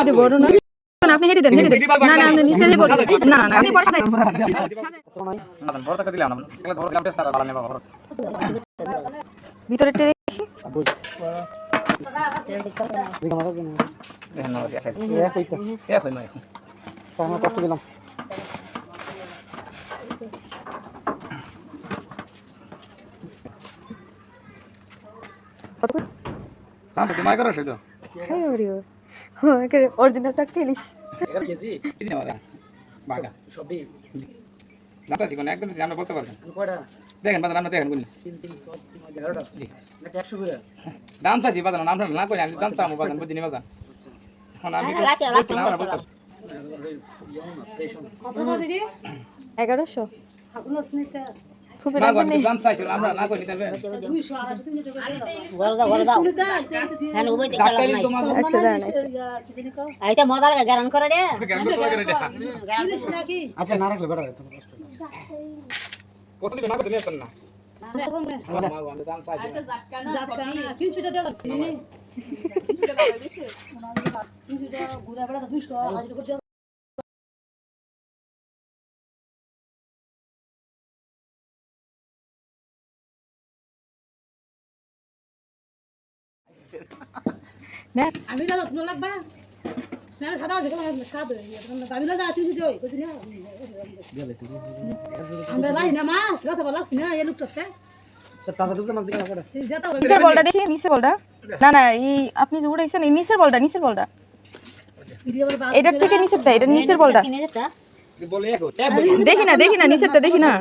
এটা বড় না আপনি হেডে দেন না না আপনি নিচে বলতে না না আপনি পড়া যায় না বড় টাকা দিলাম না এগুলো ধরো গ্রাম টেস্ট তারা ভালো নেবা বড় ভিতরে তে দেখেন না আছে এক হই নয় আমরা কষ্ট দিলাম না তো তোমায় করো সেটা হ্যাঁ ভিডিও হ্যাঁ এর অরিজিনাল টাক তেলিশ এর কেজি কি নেওয়া বাগা সবই দাঁতা ছি কোন একদম আমরা বলতে পারবেন কয়টা দেখেন বাজার আমরা দেখেন গুলি 3 3 11টা জি এটা 100 করে দাম চাইছি বাজার নাম না কই আমি দাম চামু বাজার বুঝিনি বাজার এখন আমি তো বলছিলাম আমরা বলতাম কত করে রে 1100 আপনার স্মিতা ফুপে না গো আমি দাম চাইছিলাম আমরা না কই নিতে হবে 200 250 300 টাকা গলগা হ্যাঁ ওই দিকে ডাক্তারি তোমার আচ্ছা দাঁড়ান আইতা মজা লাগে গ্যারান করে রে কেন করতে লাগে এটা পুলিশ নাকি আচ্ছা না রাখলে বেটা তো কষ্ট কত দিবে না কত নিয়ে আসেন না আমরা মা গো আমি দাম চাইছি জাতকা 300 টাকা দিলাম 300 টাকা দিছে 300 টাকা ঘুরা বেড়া 200 হাজার করে না আমি না তুমি লাগবা না খাওয়া আছে কোন সাদ আমি লাগা 300 টাকা কইছি না আমরা লাই না মা কথা বলা লাগছ না এই লোকটাতে তাজা দুধ মাছ দিকে কয়টা যেটা নিচের বলটা দেখি নিচের বলটা না না এই আপনি যে উড়াইছেন এই নিচের বলটা এটার থেকে নিচেরটা এটা নিচের বলটা কিনে যেটা বলে এক দেখি না নিচেরটা দেখি না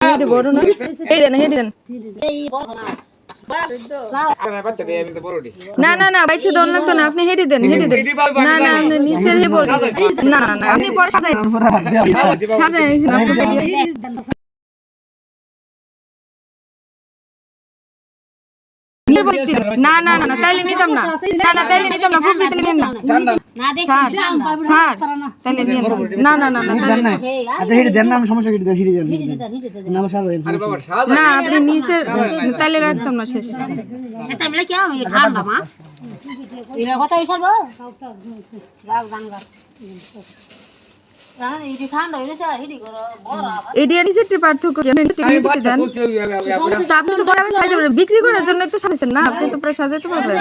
এটা বড় না এই দেন হেডে দেন এই বড় না আরে বাচ্চা দিয়ে আমি তো বড়ডি না না না বাইছে দন লাগতো না আপনি হেডে দেন না না আপনি নিচের হে বল না না আপনি পরে সাজাই না না না না তাইলে নিতাম না তাইলে নিতাম না খুব দিতে নিতাম না না দেখ স্যার তাইলে না না না না আচ্ছা হিড়ে দেন না আমি সমস্যা হিড়ে দেন না আমার সাদা আরে বাবা সাদা না আপনি নিচের তাইলে রাখতাম না শেষ এটা বলে কি আমি ঠান্ডা মা এরা কথা হিসাব গাল গান গাল হ্যাঁ এই ঠান্ডা হইছে হিডি করো বড় এডিয়া নিচের পার্থক্য কি আপনি নিচের জান আপনি তো বড় সাজাতে বিক্রি করার জন্য তো সাজাছেন না আপনি তো প্রায় সাজাতে পারবেন